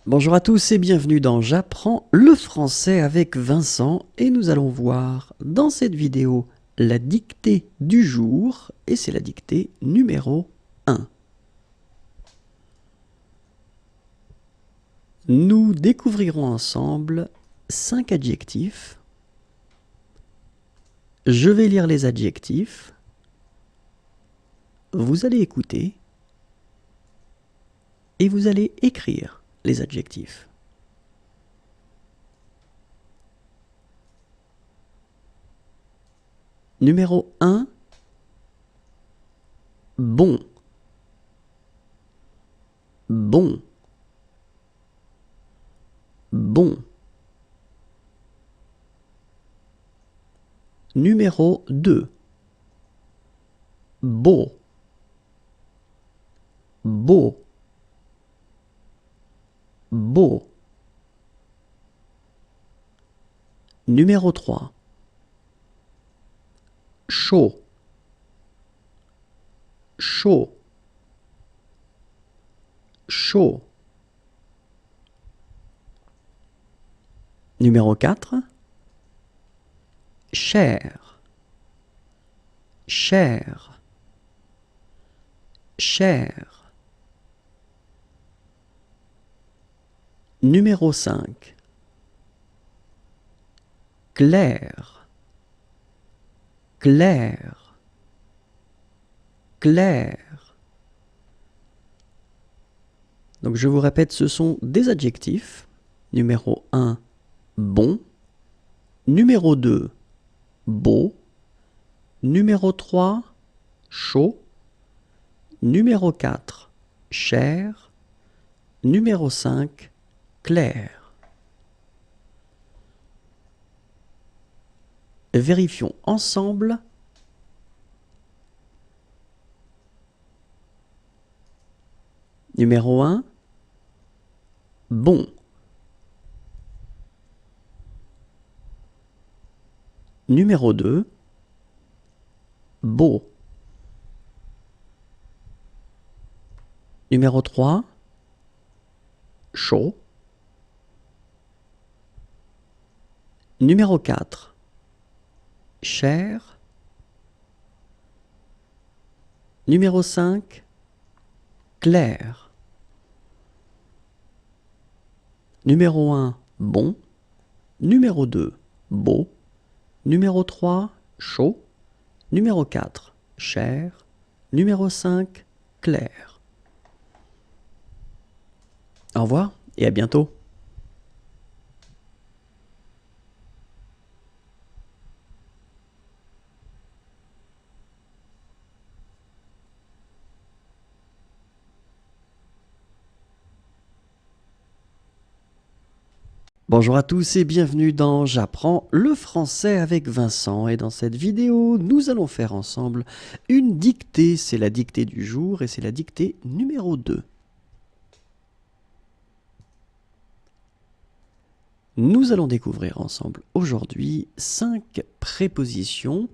Bonjour à tous et bienvenue dans J'apprends le français avec Vincent et nous allons voir dans cette vidéo la dictée du jour et c'est la dictée numéro 1. Nous découvrirons ensemble 5 adjectifs. Je vais lire les adjectifs. Vous allez écouter et vous allez écrire les adjectifs. Numéro 1, bon. Bon. Bon. Numéro 2, beau. Beau. Beau. Numéro 3, chaud. Chaud. Chaud. Numéro 4, cher. Cher. Cher. Numéro 5, clair. Clair. Clair. Donc je vous répète, ce sont des adjectifs. Numéro 1, bon. Numéro 2, beau. Numéro 3, chaud. Numéro 4, cher. Numéro 5, clair. Vérifions ensemble. Numéro 1, bon. Numéro 2, beau. Numéro 3, chaud. Numéro 4, cher. Numéro 5, clair. Numéro 1, bon. Numéro 2, beau. Numéro 3, chaud. Numéro 4, cher. Numéro 5, clair. Au revoir et à bientôt. Bonjour à tous et bienvenue dans J'apprends le français avec Vincent et dans cette vidéo nous allons faire ensemble une dictée, c'est la dictée du jour et c'est la dictée numéro 2. Nous allons découvrir ensemble aujourd'hui 5 prépositions.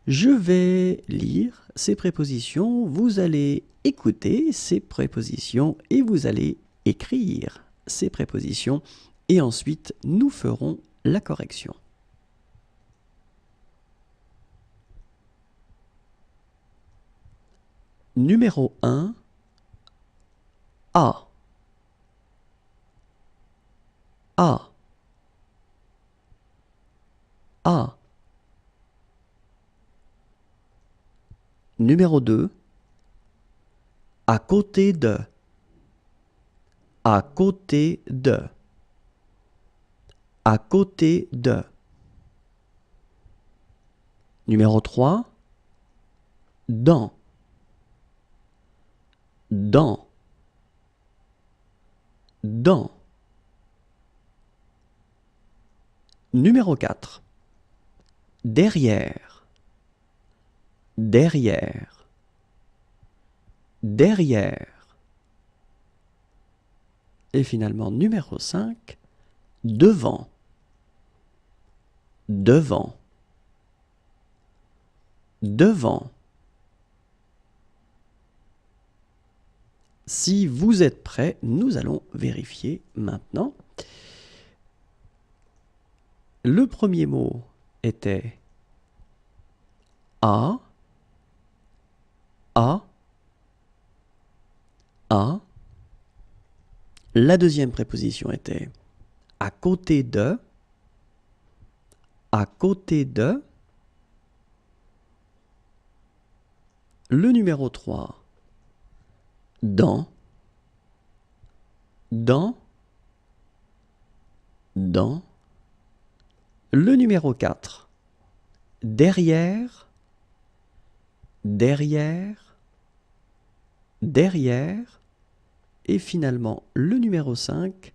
Je vais lire ces prépositions, vous allez écouter ces prépositions et vous allez écrire ces prépositions et ensuite nous ferons la correction. Numéro 1, A. A. A. Numéro 2, à côté de. À côté de. À côté de. Numéro 3, dans. Dans. Dans. Numéro 4, derrière. Derrière. Derrière. Et finalement, numéro 5, devant. Devant. Devant. Si vous êtes prêts, nous allons vérifier maintenant. Le premier mot était A, A, A. La deuxième préposition était à côté de, à côté de. Le numéro 3, dans, dans, dans. Le numéro 4, derrière, derrière, derrière. Et finalement, le numéro 5,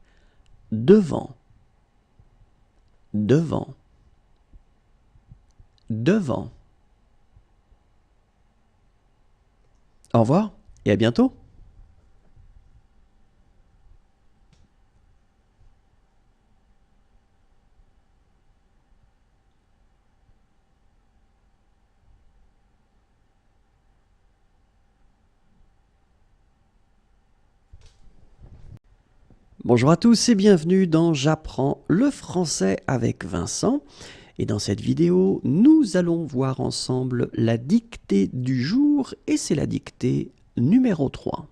devant, devant, devant. Au revoir et à bientôt. Bonjour à tous et bienvenue dans J'apprends le français avec Vincent. Et dans cette vidéo, nous allons voir ensemble la dictée du jour et c'est la dictée numéro 3.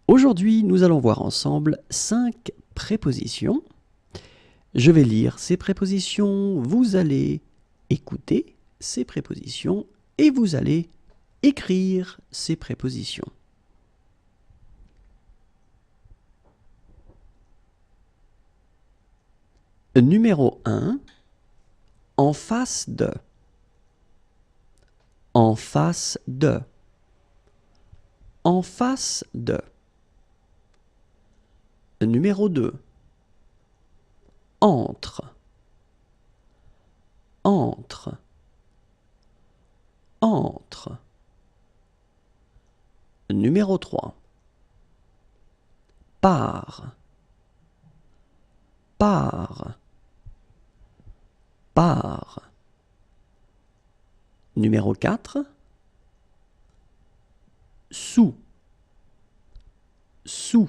Aujourd'hui, nous allons voir ensemble 5 prépositions. Je vais lire ces prépositions, vous allez écouter ces prépositions et vous allez écrire ces prépositions. Numéro 1, en face de, en face de, en face de. Numéro 2, entre, entre, entre. Numéro 3, par, par, par. Numéro 4, sous, sous,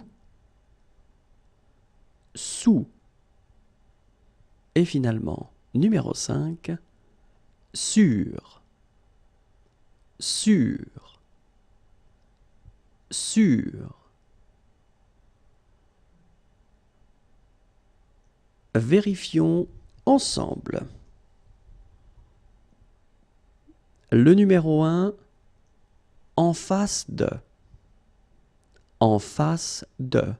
sous. Et finalement, numéro 5, sur, sur, sur. Vérifions ensemble. Le numéro 1, en face de, en face de,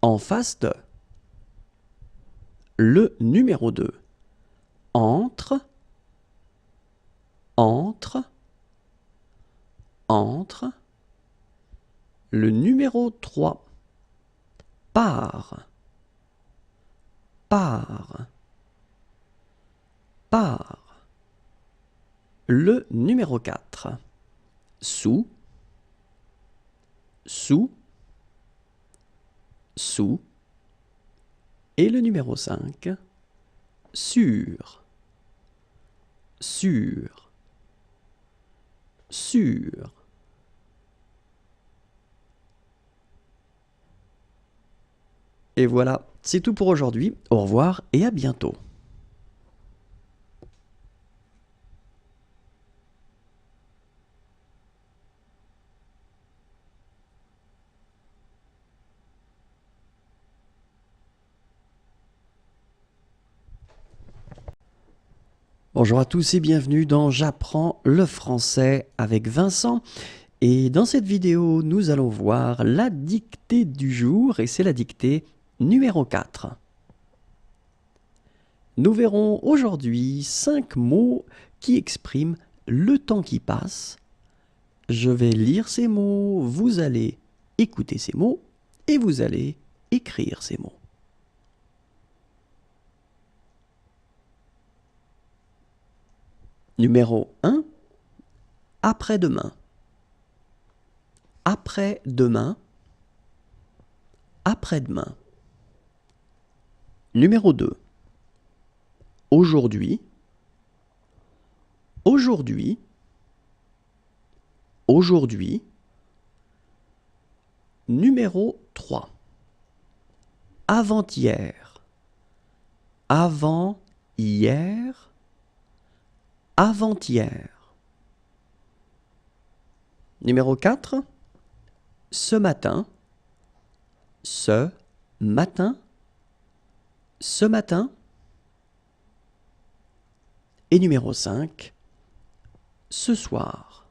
en face de. Le numéro 2, entre, entre, entre. Le numéro 3, par, par, par. Le numéro 4, sous, sous, sous. Et le numéro 5, sur, sur, sur. Et voilà, c'est tout pour aujourd'hui. Au revoir et à bientôt. Bonjour à tous et bienvenue dans J'apprends le français avec Vincent. Et dans cette vidéo, nous allons voir la dictée du jour et c'est la dictée numéro 4. Nous verrons aujourd'hui 5 mots qui expriment le temps qui passe. Je vais lire ces mots, vous allez écouter ces mots et vous allez écrire ces mots. Numéro 1, après-demain. Après-demain, après-demain. Numéro 2, aujourd'hui, aujourd'hui, aujourd'hui. Numéro 3. Avant-hier. Avant-hier. Avant-hier. Numéro 4. Ce matin. Ce matin. Ce matin. Et numéro 5. Ce soir.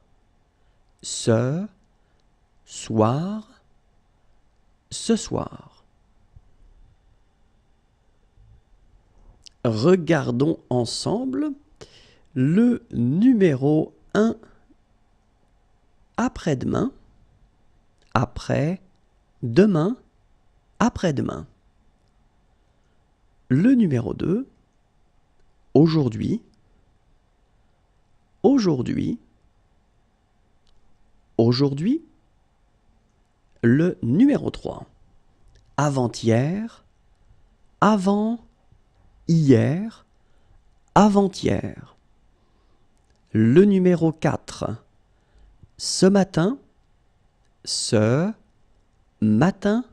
Ce soir. Ce soir. Regardons ensemble le numéro 1. Après-demain. Après. Demain. Après-demain. Le numéro 2. Aujourd'hui. Aujourd'hui. Aujourd'hui. Le numéro 3. Avant-hier. Avant. Hier. Avant-hier. Le numéro 4. Ce matin. Ce matin.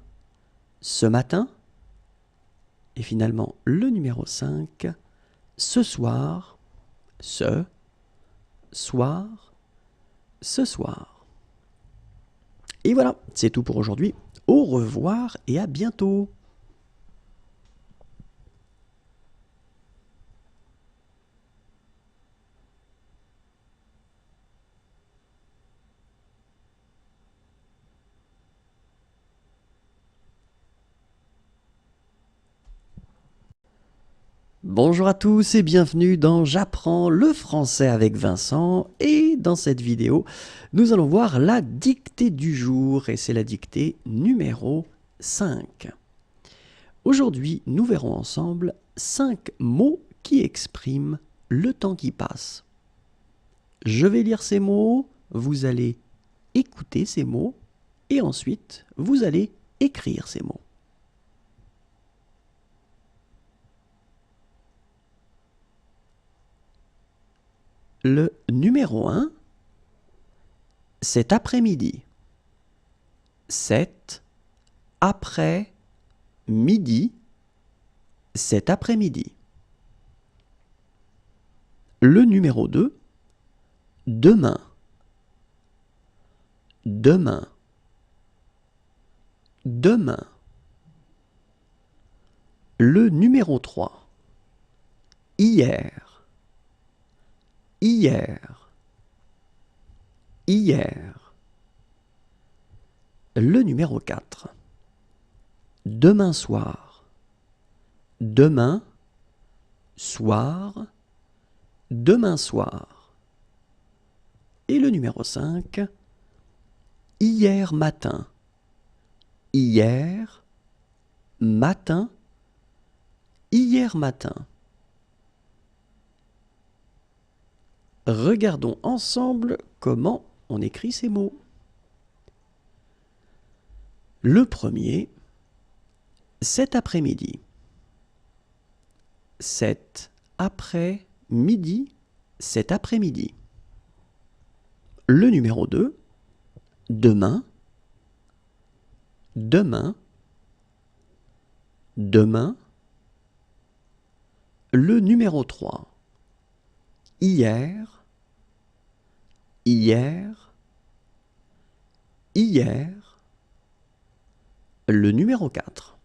Ce matin. Et finalement, le numéro 5. Ce soir. Ce soir. Ce soir. Et voilà, c'est tout pour aujourd'hui. Au revoir et à bientôt. Bonjour à tous et bienvenue dans J'apprends le français avec Vincent, et dans cette vidéo, nous allons voir la dictée du jour et c'est la dictée numéro 5. Aujourd'hui, nous verrons ensemble 5 mots qui expriment le temps qui passe. Je vais lire ces mots, vous allez écouter ces mots et ensuite vous allez écrire ces mots. Le numéro 1, cet après-midi. Cet après-midi. Cet après-midi. Le numéro 2, demain. Demain. Demain. Le numéro 3, hier. Hier. Hier. Le numéro 4. Demain soir. Demain soir. Demain soir. Et le numéro 5. Hier matin. Hier matin. Hier matin. Regardons ensemble comment on écrit ces mots. Le premier, cet après-midi. Cet après-midi. Cet après-midi. Le numéro 2, demain. Demain. Demain. Le numéro 3, hier. Hier. Hier. Le numéro 4.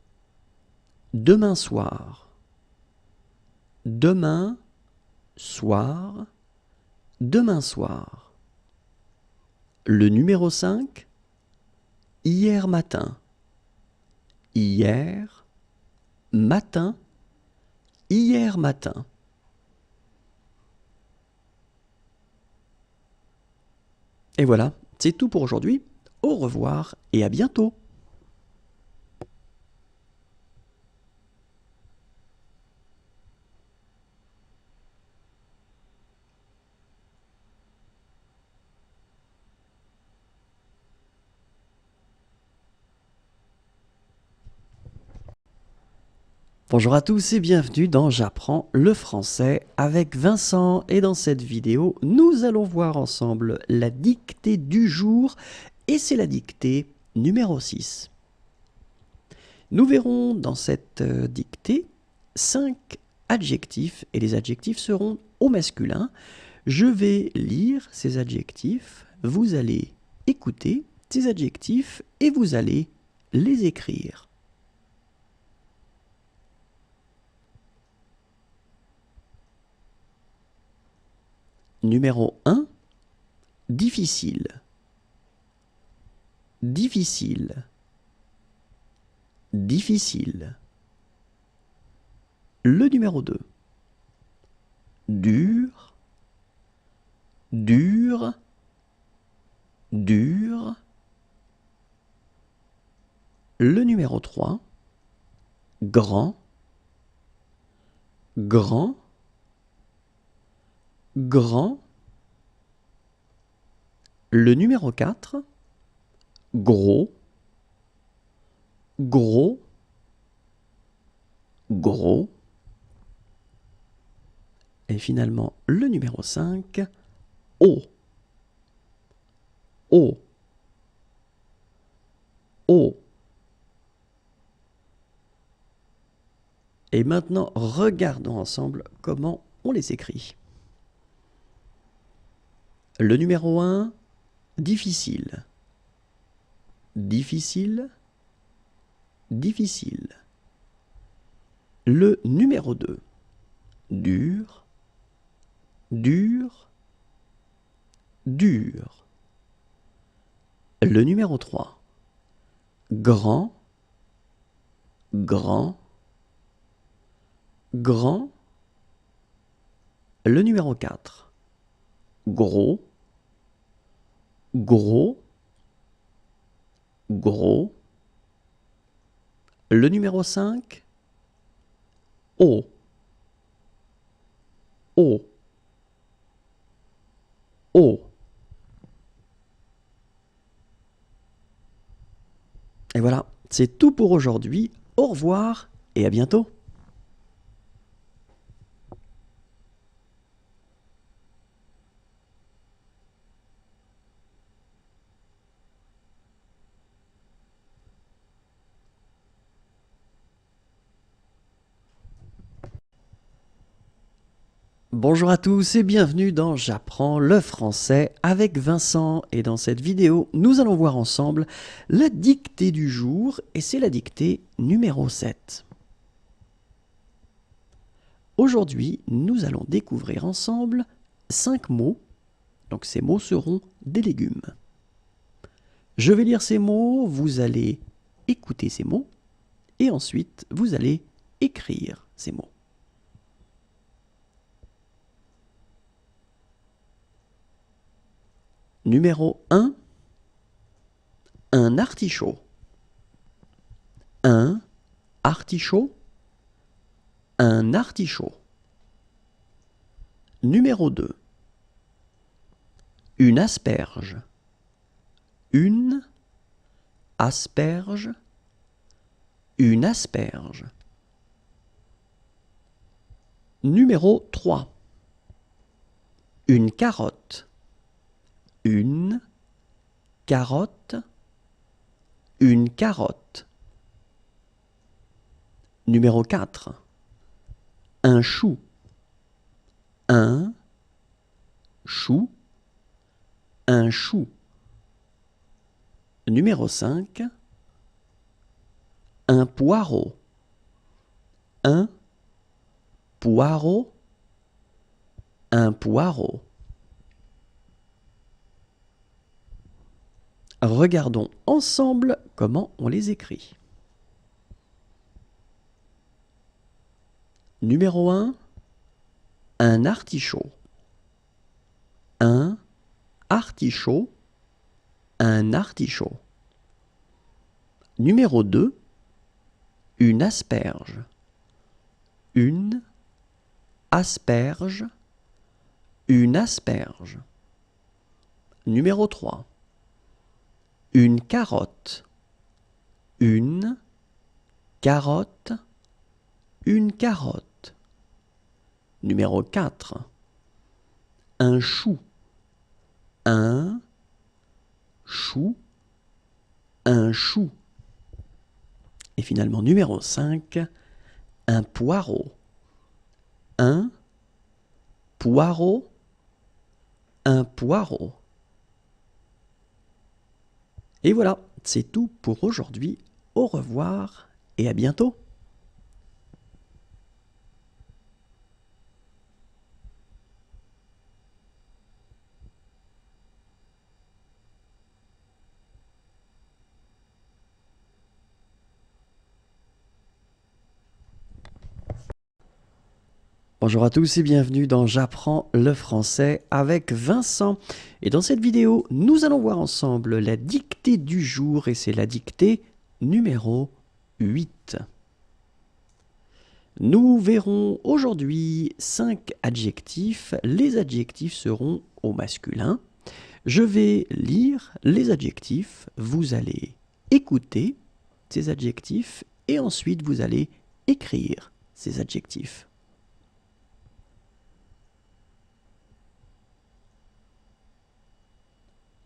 Demain soir. Demain soir. Demain soir. Le numéro 5. Hier matin. Hier matin. Hier matin. Et voilà, c'est tout pour aujourd'hui. Au revoir et à bientôt. Bonjour à tous et bienvenue dans J'apprends le français avec Vincent, et dans cette vidéo nous allons voir ensemble la dictée du jour et c'est la dictée numéro 6. Nous verrons dans cette dictée 5 adjectifs et les adjectifs seront au masculin. Je vais lire ces adjectifs, vous allez écouter ces adjectifs et vous allez les écrire. Numéro 1, difficile. Difficile. Difficile. Le numéro 2, dur. Dur. Dur. Le numéro 3, grand. Grand. Grand. Le numéro 4, gros. Gros. Gros. Et finalement, le numéro 5, haut. Haut. Haut. Et maintenant, regardons ensemble comment on les écrit. Le numéro 1, difficile. Difficile. Difficile. Le numéro 2, dur. Dur. Dur. Le numéro 3, grand. Grand. Grand. Le numéro 4, gros. Gros. Gros. Le numéro 5, haut. Haut. Haut. Et voilà, c'est tout pour aujourd'hui. Au revoir et à bientôt. Bonjour à tous et bienvenue dans J'apprends le français avec Vincent, et dans cette vidéo nous allons voir ensemble la dictée du jour et c'est la dictée numéro 7. Aujourd'hui nous allons découvrir ensemble 5 mots, donc ces mots seront des légumes. Je vais lire ces mots, vous allez écouter ces mots et ensuite vous allez écrire ces mots. Numéro 1, un artichaut. Un artichaut. Un artichaut. Numéro 2, une asperge. Une asperge. Une asperge. Numéro 3, une carotte. Une carotte. Une carotte. Numéro 4, un chou. Un chou. Un chou. Numéro 5, un poireau. Un poireau. Un poireau. Regardons ensemble comment on les écrit. Numéro 1, un artichaut. Un artichaut. Un artichaut. Numéro 2, une asperge. Une asperge. Une asperge. Numéro 3, une carotte. Une carotte. une carotte. Numéro 4, un chou. Un chou, un chou. Et finalement, numéro 5, un poireau. Un poireau, un poireau. Et voilà, c'est tout pour aujourd'hui. Au revoir et à bientôt. Bonjour à tous et bienvenue dans J'apprends le français avec Vincent. Et dans cette vidéo, nous allons voir ensemble la dictée du jour et c'est la dictée numéro 8. Nous verrons aujourd'hui 5 adjectifs. Les adjectifs seront au masculin. Je vais lire les adjectifs, vous allez écouter ces adjectifs et ensuite vous allez écrire ces adjectifs.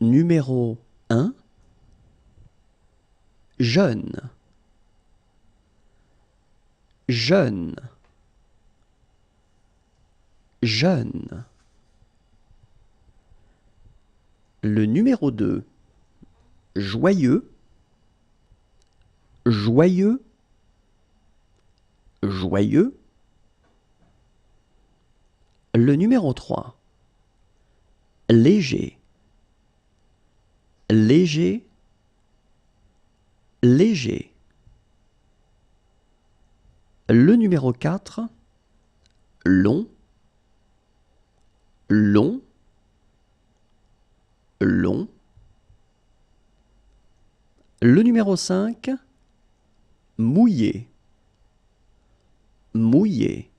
Numéro 1, jeune. Jeune. Jeune. Le numéro 2, joyeux. Joyeux. Joyeux. Le numéro 3, léger. Léger. Léger. Le numéro 4, long. Long. Long. Le numéro 5, mouillé. Mouillé.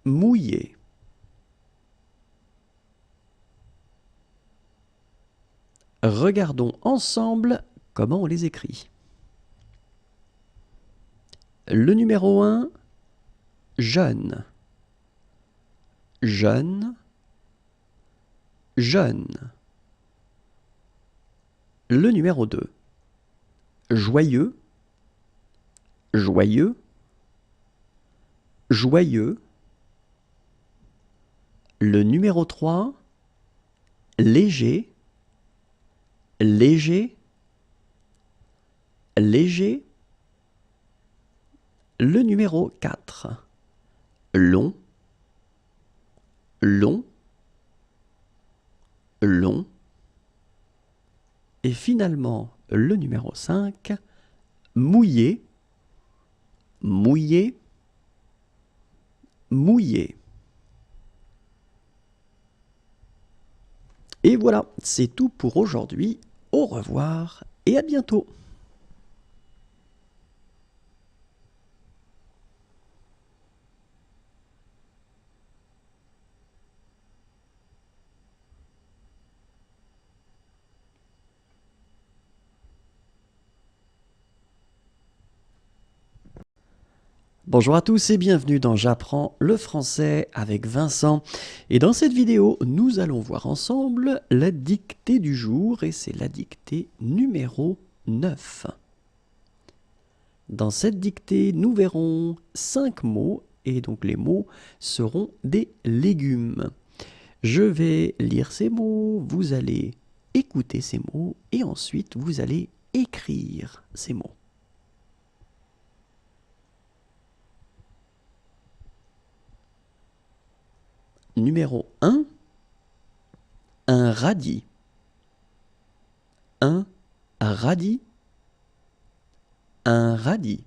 Mouillé. Regardons ensemble comment on les écrit. Le numéro 1, jeune. Jeune. Jeune. Le numéro 2, joyeux. Joyeux. Joyeux. Le numéro 3, léger. Léger. Léger. Le numéro 4, long. Long. Long. Et finalement, le numéro 5, mouillé. Mouillé. Mouillé. Et voilà, c'est tout pour aujourd'hui. Au revoir et à bientôt. Bonjour à tous et bienvenue dans J'apprends le français avec Vincent. Et dans cette vidéo, nous allons voir ensemble la dictée du jour et c'est la dictée numéro 9. Dans cette dictée, nous verrons 5 mots et donc les mots seront des légumes. Je vais lire ces mots, vous allez écouter ces mots et ensuite vous allez écrire ces mots. Numéro 1, un radis. Un radis. Un radis.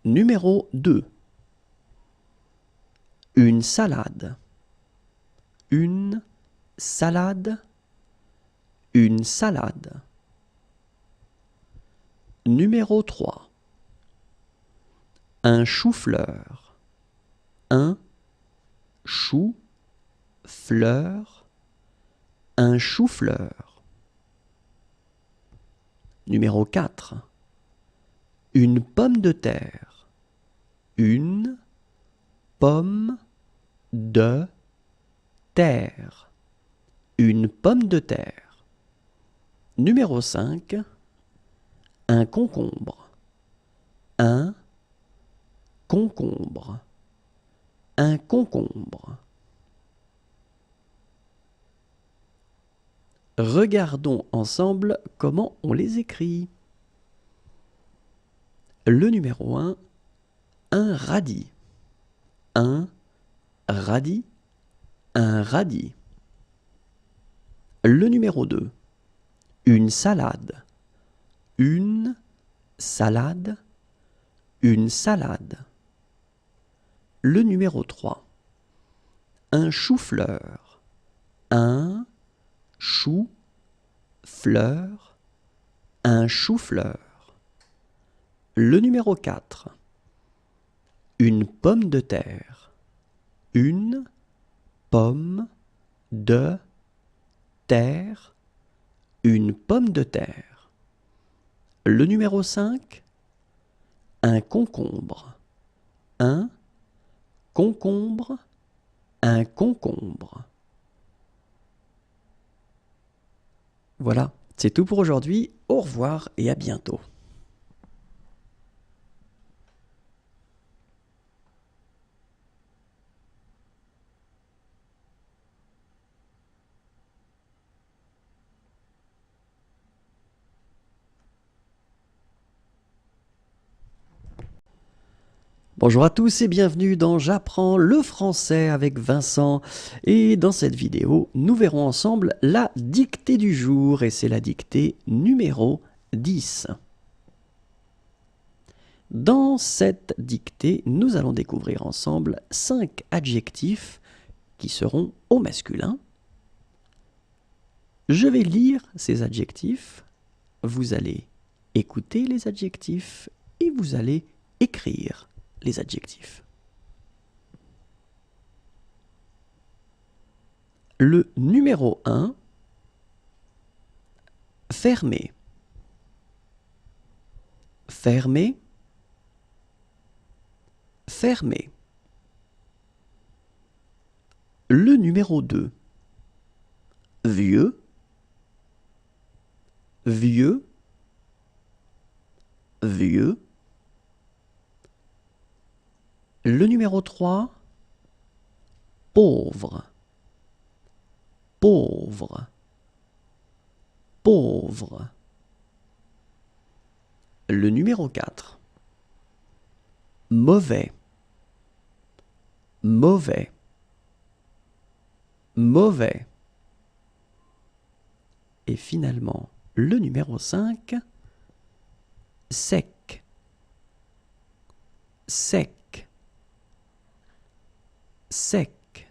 Numéro 2, une salade. Une salade. Une salade. Numéro 3, un chou-fleur. Un chou-fleur. Un chou-fleur. Numéro 4, Une pomme de terre. Une pomme de terre. Une pomme de terre. Numéro 5. Un concombre. Un concombre. Un concombre. Regardons ensemble comment on les écrit. Le numéro 1, un radis. Un radis. Un radis. Le numéro 2, une salade. Une salade. Une salade. Le numéro 3, un chou-fleur. Un chou-fleur. Un chou-fleur. Le numéro 4, une pomme de terre. Une pomme de terre. Une pomme de terre. Le numéro 5, un concombre. Un concombre. Un concombre. Voilà, c'est tout pour aujourd'hui. Au revoir et à bientôt. Bonjour à tous et bienvenue dans J'apprends le français avec Vincent. Et dans cette vidéo, nous verrons ensemble la dictée du jour et c'est la dictée numéro 10. Dans cette dictée, nous allons découvrir ensemble 5 adjectifs qui seront au masculin. Je vais lire ces adjectifs, vous allez écouter les adjectifs et vous allez écrire les adjectifs. Le numéro 1, fermé. Fermé. Fermé. Le numéro 2, vieux. Vieux. Vieux. Le numéro 3, pauvre. Pauvre. Pauvre. Le numéro 4, mauvais. Mauvais. Mauvais. Et finalement, le numéro 5, sec. Sec. Sec.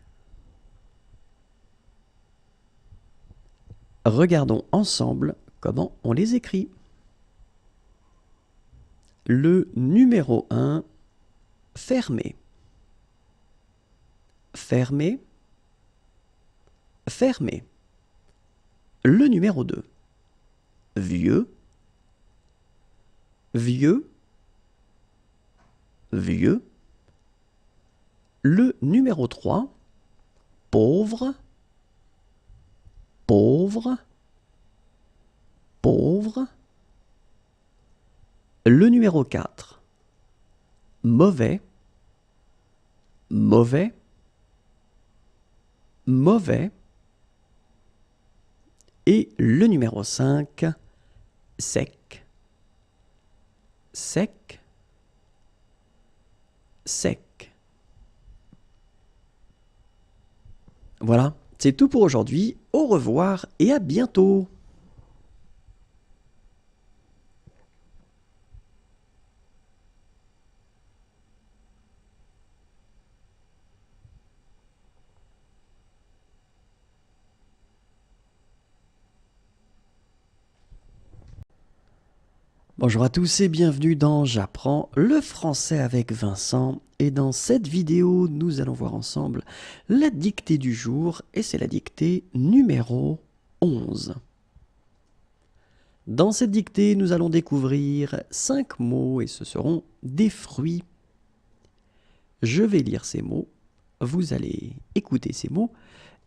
Regardons ensemble comment on les écrit. Le numéro 1, fermé. Fermé. Fermé. Le numéro 2, vieux. Vieux. Vieux. Le numéro 3, pauvre. Pauvre. Pauvre. Le numéro 4, mauvais. Mauvais. Mauvais. Et le numéro 5, sec. Sec. Sec. Voilà, c'est tout pour aujourd'hui. Au revoir et à bientôt. Bonjour à tous et bienvenue dans J'apprends le français avec Vincent. Et dans cette vidéo, nous allons voir ensemble la dictée du jour et c'est la dictée numéro 11. Dans cette dictée, nous allons découvrir 5 mots et ce seront des fruits. Je vais lire ces mots, vous allez écouter ces mots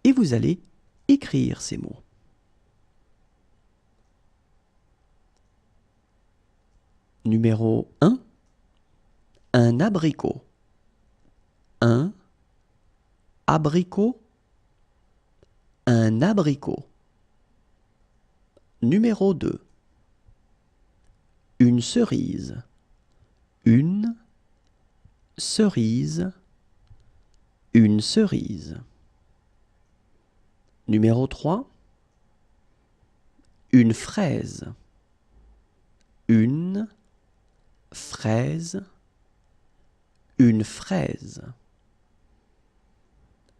et vous allez écrire ces mots. Numéro 1, un abricot. Un abricot. Un abricot. Numéro 2, une cerise. Une cerise. Une cerise. Numéro 3, une fraise. Une fraise. Une fraise.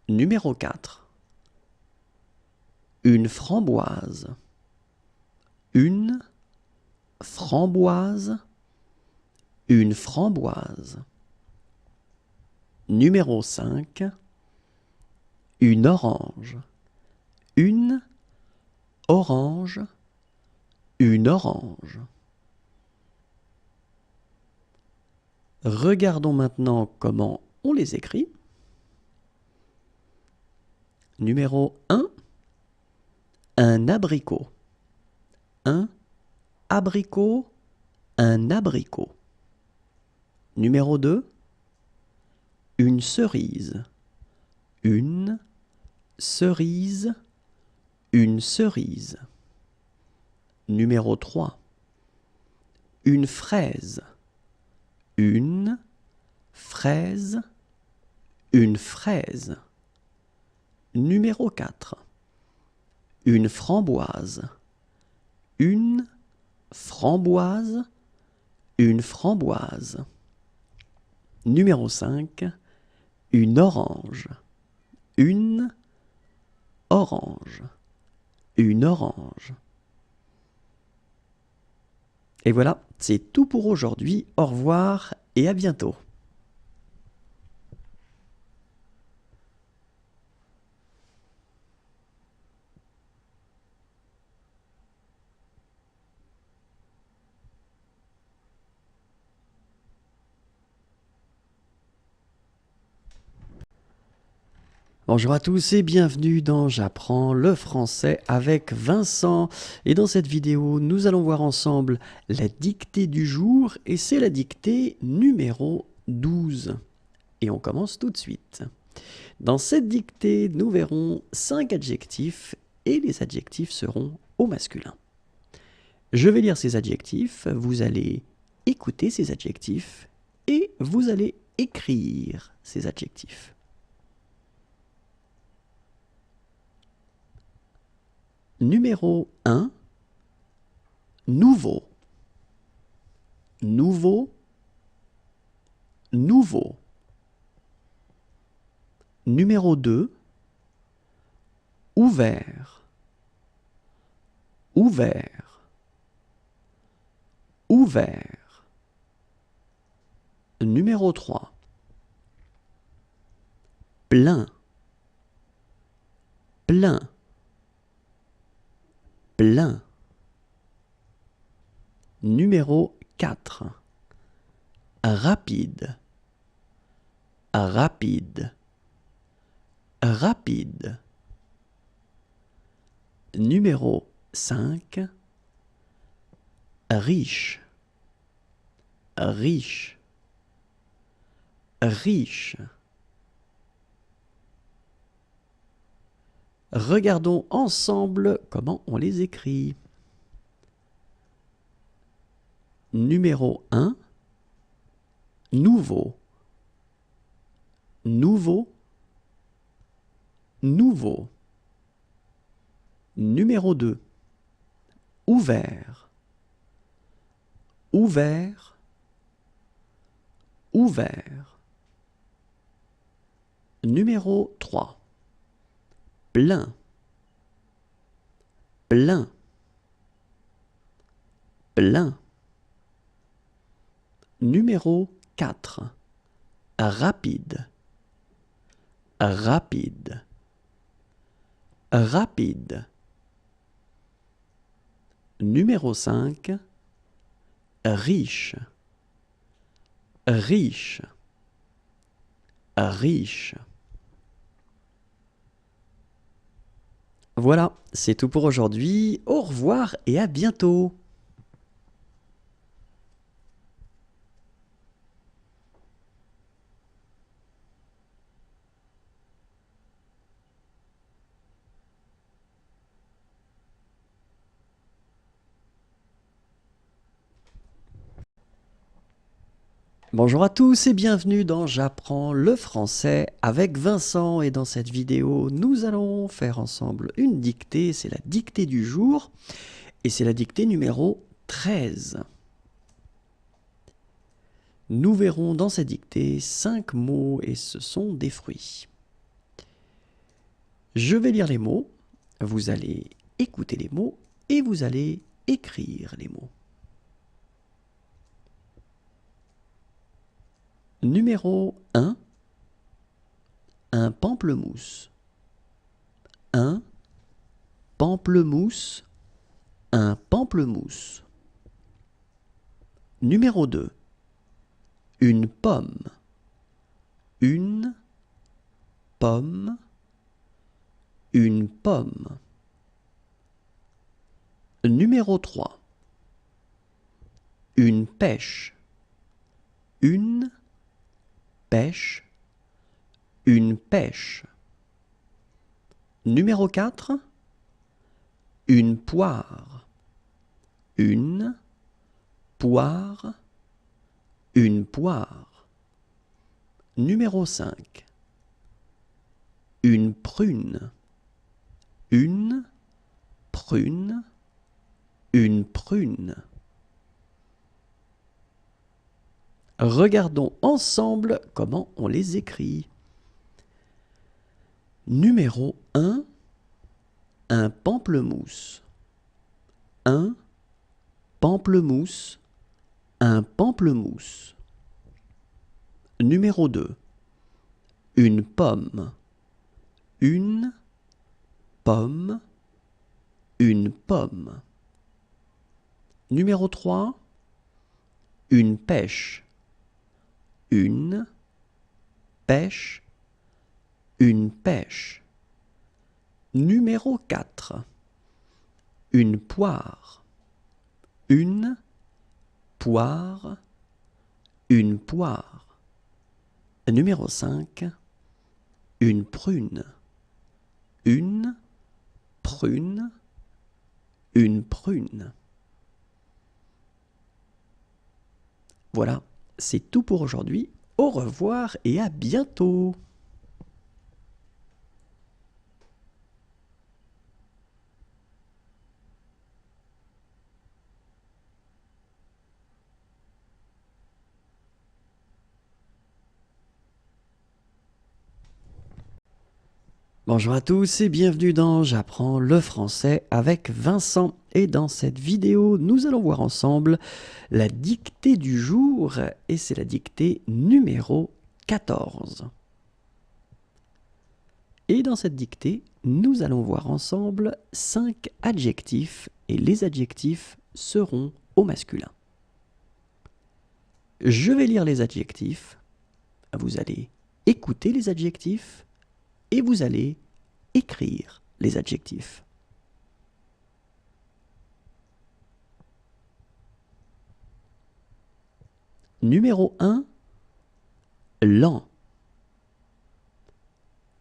Numéro 4, une framboise. Une framboise. Une framboise. Numéro 5, une orange. Une orange. Une orange. Regardons maintenant comment on les écrit. Numéro 1, un abricot. Un abricot. Un abricot. Numéro 2, une cerise. Une cerise. Une cerise. Numéro 3, une fraise. Une fraise. Une fraise. Numéro 4, une framboise. Une framboise. Une framboise. Numéro 5, une orange. Une orange. Une orange. Et voilà, c'est tout pour aujourd'hui. Au revoir et à bientôt. Bonjour à tous et bienvenue dans J'apprends le français avec Vincent. Et dans cette vidéo, nous allons voir ensemble la dictée du jour et c'est la dictée numéro 12. Et on commence tout de suite. Dans cette dictée, nous verrons 5 adjectifs et les adjectifs seront au masculin. Je vais lire ces adjectifs, vous allez écouter ces adjectifs et vous allez écrire ces adjectifs. Numéro 1, nouveau. Nouveau. Nouveau. Numéro 2, ouvert. Ouvert. Ouvert. Numéro 3, plein. Plein. Plein. Numéro 4, rapide. Rapide. Rapide. Numéro 5, riche. Riche. Riche. Regardons ensemble comment on les écrit. Numéro 1, nouveau. Nouveau. Nouveau. Numéro 2, ouvert. Ouvert. Ouvert. Numéro 3, plein. Plein. Plein. Numéro 4, rapide. Rapide. Rapide. Numéro 5, riche, riche, riche. Voilà, c'est tout pour aujourd'hui. Au revoir et à bientôt. Bonjour à tous et bienvenue dans J'apprends le français avec Vincent, et dans cette vidéo nous allons faire ensemble une dictée, c'est la dictée du jour et c'est la dictée numéro 13. Nous verrons dans cette dictée 5 mots et ce sont des fruits. Je vais lire les mots, vous allez écouter les mots et vous allez écrire les mots. Numéro 1, un pamplemousse. Un pamplemousse, un pamplemousse. Numéro 2, une pomme. Une pomme, une pomme. Numéro 3, une pêche. Une pêche, une pêche. Numéro 4, une poire. Une poire, une poire. Numéro 5, une prune. Une prune, une prune. Regardons ensemble comment on les écrit. Numéro 1, un pamplemousse. Un pamplemousse, un pamplemousse. Numéro 2, une pomme. Une pomme, une pomme. Numéro 3, une pêche. Une pêche, une pêche. Numéro 4, une poire. Une poire, une poire. Numéro 5, une prune. Une prune, une prune. Voilà, c'est tout pour aujourd'hui. Au revoir et à bientôt. Bonjour à tous et bienvenue dans J'apprends le français avec Vincent. Et dans cette vidéo, nous allons voir ensemble la dictée du jour et c'est la dictée numéro 14. Et dans cette dictée, nous allons voir ensemble 5 adjectifs et les adjectifs seront au masculin. Je vais lire les adjectifs, vous allez écouter les adjectifs et vous allez écrire les adjectifs. Numéro 1, lent.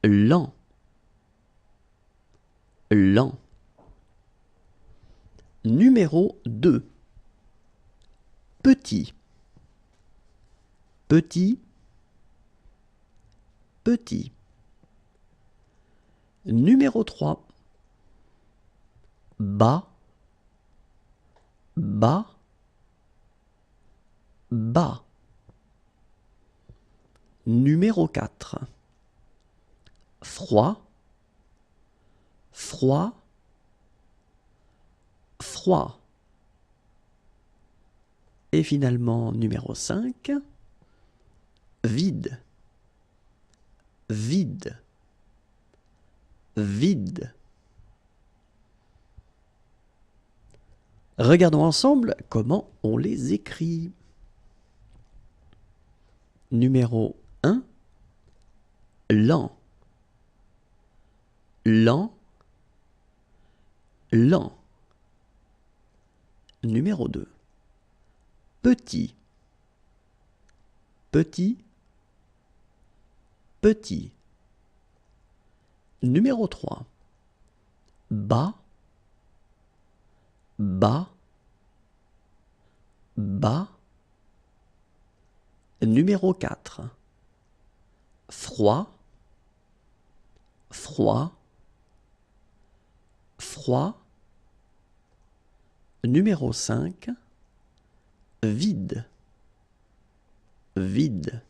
Lent. Lent. Numéro 2, petit. Petit. Petit. Numéro 3, bas. Bas. Bas. Numéro 4, froid. Froid. Froid. Et finalement, numéro 5, vide. Vide. Vide. Regardons ensemble comment on les écrit. Numéro 1, lent, lent, lent. Numéro 2, petit, petit, petit. Numéro 3, bas, bas, bas. Numéro 4, froid, froid, froid. Numéro 5, vide, vide,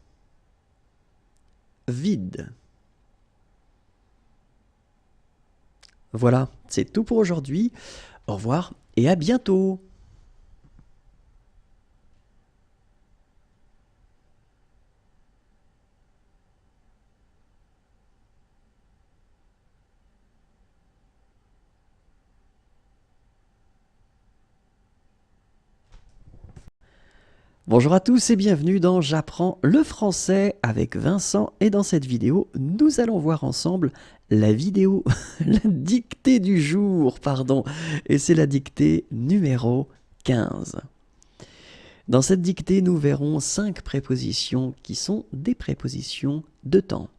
vide. Voilà, c'est tout pour aujourd'hui. Au revoir et à bientôt. Bonjour à tous et bienvenue dans J'apprends le français avec Vincent, et dans cette vidéo, nous allons voir ensemble la dictée du jour, pardon, et c'est la dictée numéro 15. Dans cette dictée, nous verrons 5 prépositions qui sont des prépositions de temps.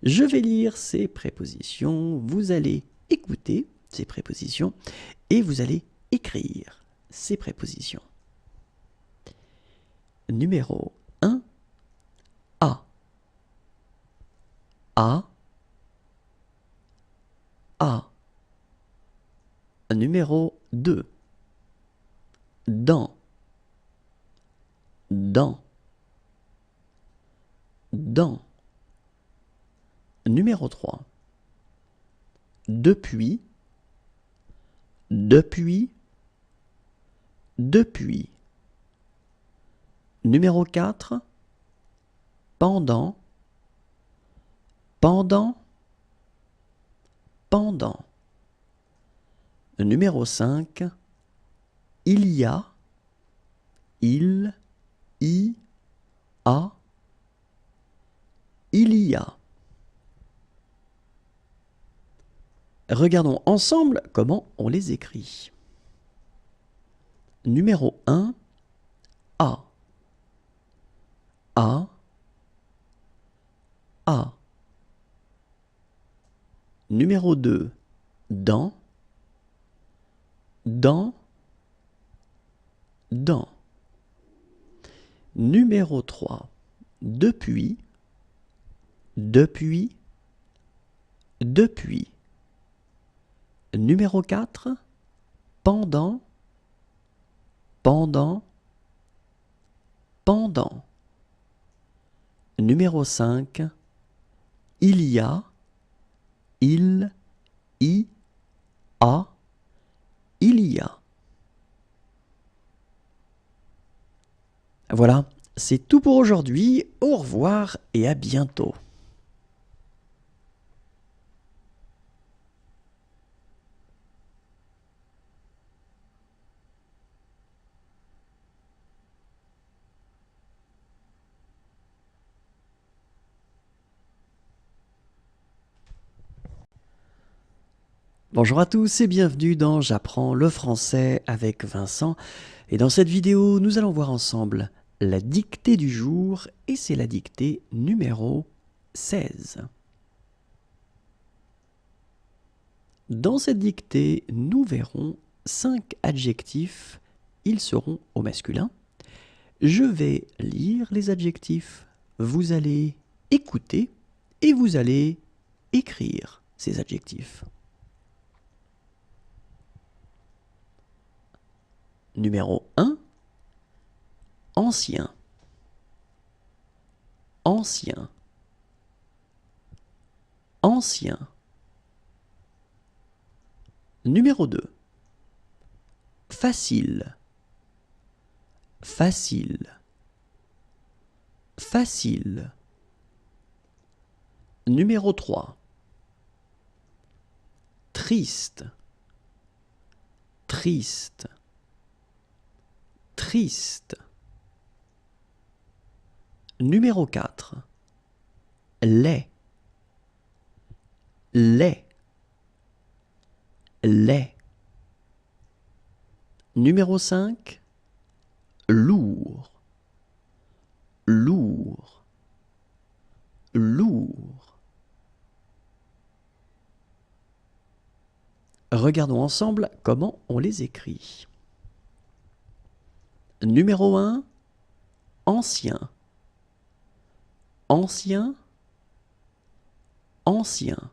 Je vais lire ces prépositions, vous allez écouter ces prépositions et vous allez écrire ces prépositions. Numéro 1, à, à, à. Numéro 2, dans, dans, dans. Numéro 3, depuis, depuis, depuis. Numéro 4, pendant, pendant, pendant. Numéro 5, il y a, il, y, a, il y a. Regardons ensemble comment on les écrit. Numéro 1, à, à, à. Numéro 2, dans, dans, dans. Numéro 3, depuis, depuis, depuis. Numéro 4, pendant, pendant, pendant. Numéro 5, il y a, il, y, a, il y a. Voilà, c'est tout pour aujourd'hui. Au revoir et à bientôt. Bonjour à tous et bienvenue dans J'apprends le français avec Vincent. Et dans cette vidéo, nous allons voir ensemble la dictée du jour, et c'est la dictée numéro 16. Dans cette dictée, nous verrons 5 adjectifs. Ils seront au masculin. Je vais lire les adjectifs. Vous allez écouter et vous allez écrire ces adjectifs. Numéro 1, ancien, ancien, ancien. Numéro 2, facile, facile, facile. Numéro 3, triste, triste, triste. Numéro 4. Laid. Laid. Laid. Numéro 5. Lourd. Lourd. Lourd. Regardons ensemble comment on les écrit. Numéro 1. Ancien. Ancien. Ancien.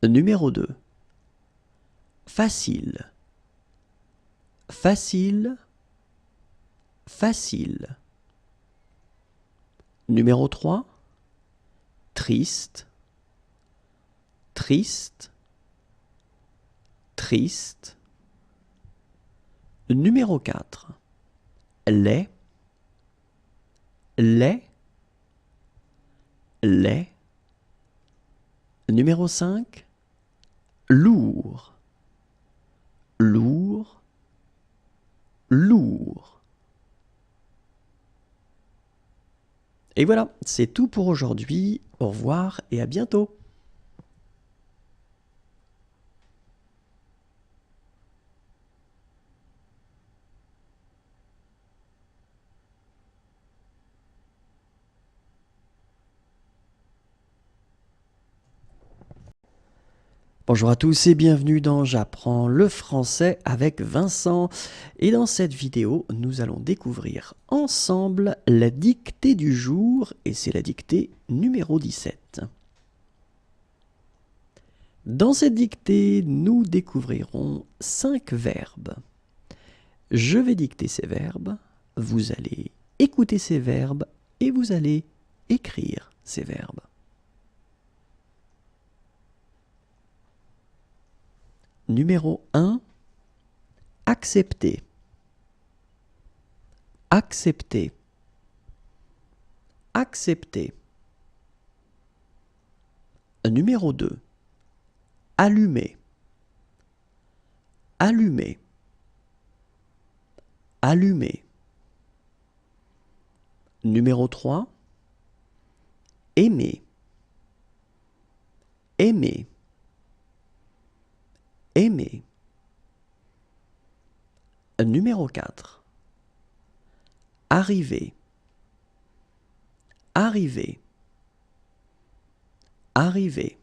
Numéro 2. Facile. Facile. Facile. Numéro 3. Triste. Triste. Triste. Numéro 4. Laid. Laid. Laid. Numéro 5. Lourd. Lourd. Lourd. Et voilà, c'est tout pour aujourd'hui. Au revoir et à bientôt. Bonjour à tous et bienvenue dans J'apprends le français avec Vincent. Et dans cette vidéo, nous allons découvrir ensemble la dictée du jour et c'est la dictée numéro 17. Dans cette dictée, nous découvrirons 5 verbes. Je vais dicter ces verbes, vous allez écouter ces verbes et vous allez écrire ces verbes. Numéro 1, accepter. Accepter. Accepter. Numéro 2, allumer. Allumer. Allumer. Numéro 3, aimer. Aimer. Aimer. Numéro 4. Arriver. Arriver. Arriver.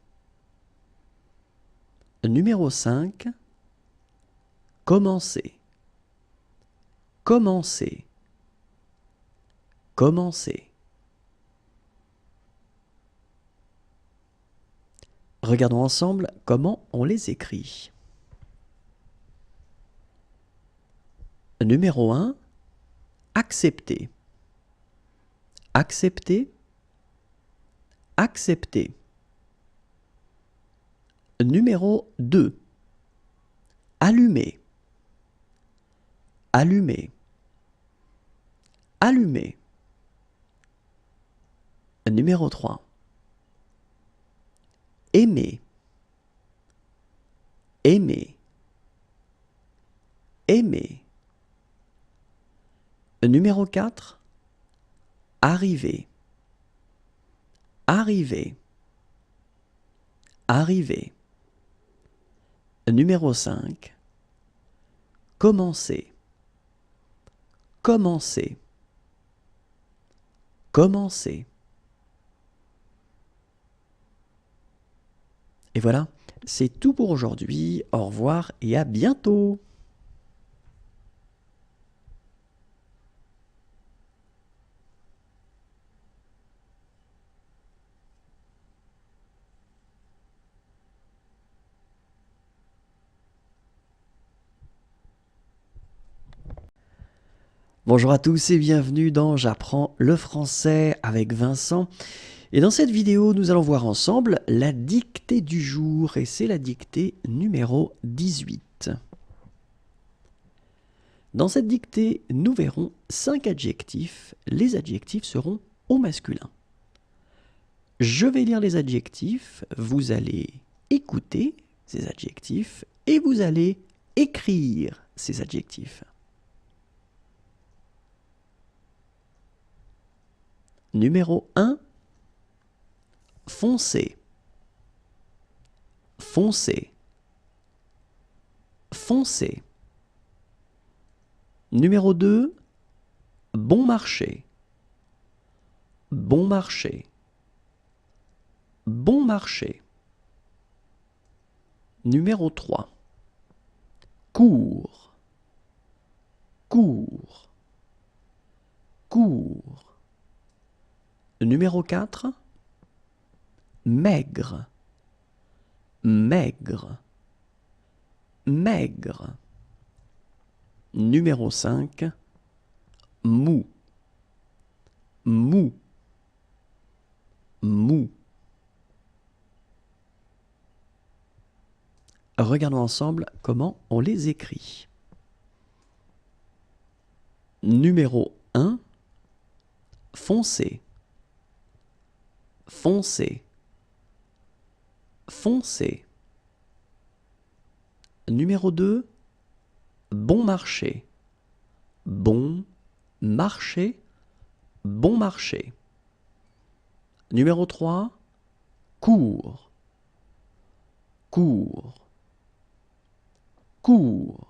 Numéro 5. Commencer. Commencer. Commencer. Regardons ensemble comment on les écrit. Numéro 1, accepter. Accepter. Accepter. Numéro 2, allumer. Allumer. Allumer. Numéro 3, aimer. Aimer. Aimer. Numéro 4, arriver. Arriver. Arriver. Numéro 5, commencer. Commencer. Commencer. Et voilà, c'est tout pour aujourd'hui. Au revoir et à bientôt. Bonjour à tous et bienvenue dans J'apprends le français avec Vincent. Et dans cette vidéo, nous allons voir ensemble la dictée du jour et c'est la dictée numéro 18. Dans cette dictée, nous verrons 5 adjectifs. Les adjectifs seront au masculin. Je vais lire les adjectifs, vous allez écouter ces adjectifs et vous allez écrire ces adjectifs. Numéro 1, foncé, foncé, foncé. Numéro 2, bon marché, bon marché, bon marché. Numéro 3, court, court, court. Numéro 4, maigre, maigre, maigre. Numéro 5, mou, mou, mou. Regardons ensemble comment on les écrit. Numéro 1, foncé, foncé, foncé. Numéro 2, bon marché, bon marché, bon marché. Numéro 3, court, court, court.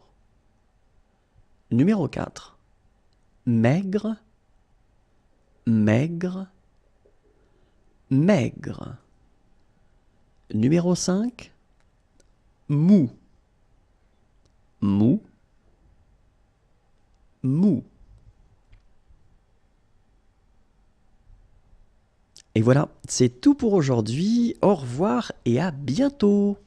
Numéro 4, maigre, maigre, maigre. Numéro 5, mou, mou, mou. Et voilà, c'est tout pour aujourd'hui. Au revoir et à bientôt.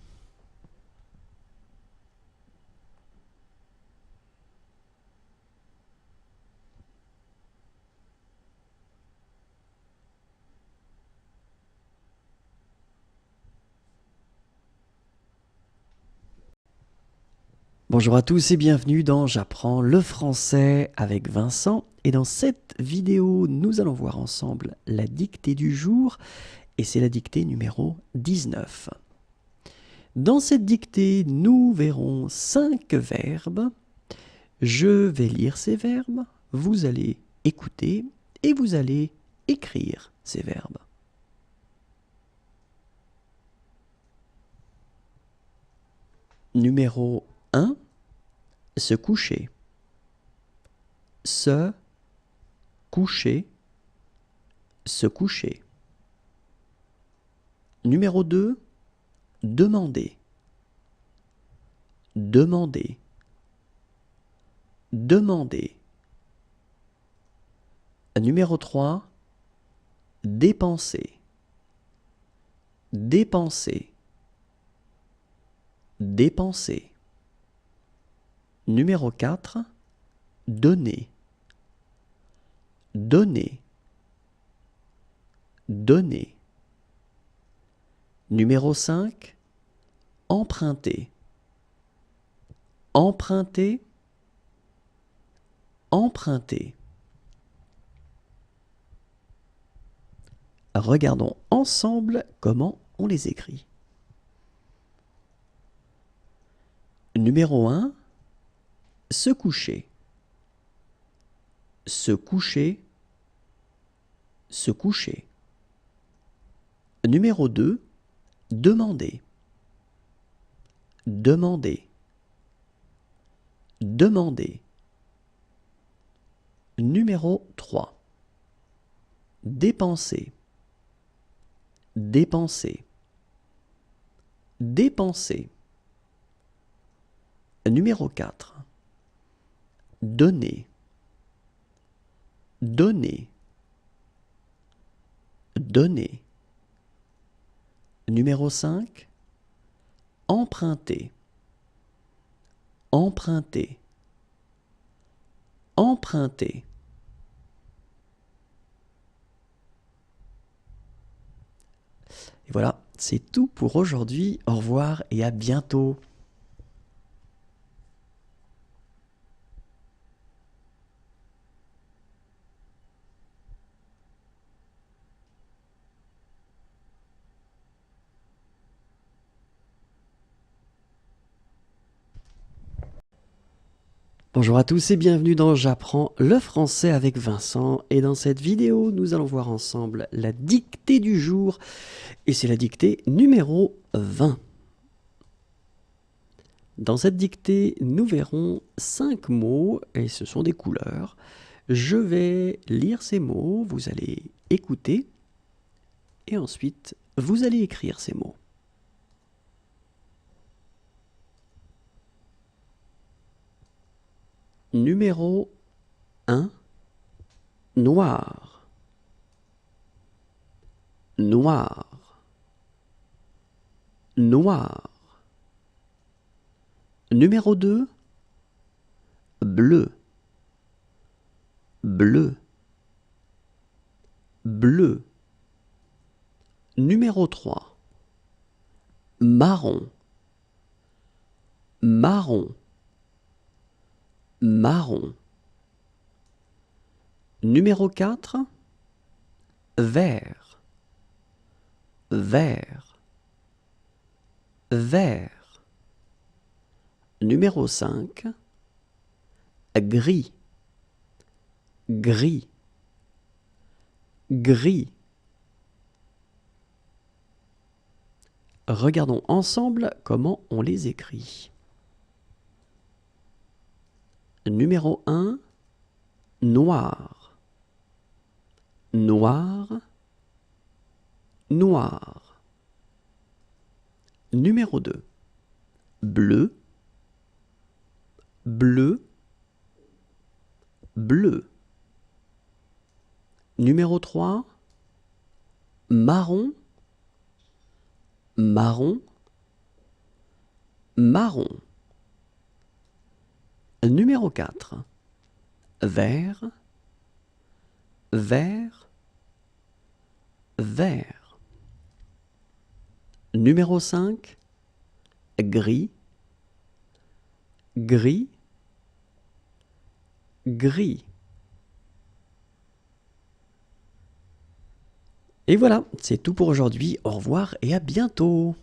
Bonjour à tous et bienvenue dans J'apprends le français avec Vincent. Et dans cette vidéo, nous allons voir ensemble la dictée du jour et c'est la dictée numéro 19. Dans cette dictée, nous verrons 5 verbes. Je vais lire ces verbes, vous allez écouter et vous allez écrire ces verbes. Numéro 1, se coucher. Se coucher, se coucher. Numéro 2, demander. Demander. Demander. Numéro 3, dépenser. Dépenser. Dépenser. Numéro 4, donner. Donner. Donner. Numéro 5, emprunter. Emprunter. Emprunter. Regardons ensemble comment on les écrit. Numéro 1, se coucher. Se coucher. Se coucher. Numéro 2, demander. Demander. Demander. Numéro 3, dépenser. Dépenser. Dépenser. Numéro 4, donner. Donner. Donner. Numéro 5, emprunter. Emprunter. Emprunter. Et voilà, c'est tout pour aujourd'hui. Au revoir et à bientôt. Bonjour à tous et bienvenue dans J'apprends le français avec Vincent. Et dans cette vidéo, nous allons voir ensemble la dictée du jour. Et c'est la dictée numéro 20. Dans cette dictée, nous verrons 5 mots et ce sont des couleurs. Je vais lire ces mots, vous allez écouter et ensuite vous allez écrire ces mots. Numéro 1, noir, noir, noir. Numéro 2, bleu, bleu, bleu. Numéro 3, marron, marron, marron. Numéro 4, vert, vert, vert. Numéro 5, gris, gris, gris. Regardons ensemble comment on les écrit. Numéro 1, noir, noir, noir. Numéro 2, bleu, bleu, bleu. Numéro 3, marron, marron, marron. Numéro 4, vert, vert, vert. Numéro 5, gris, gris, gris. Et voilà, c'est tout pour aujourd'hui. Au revoir et à bientôt.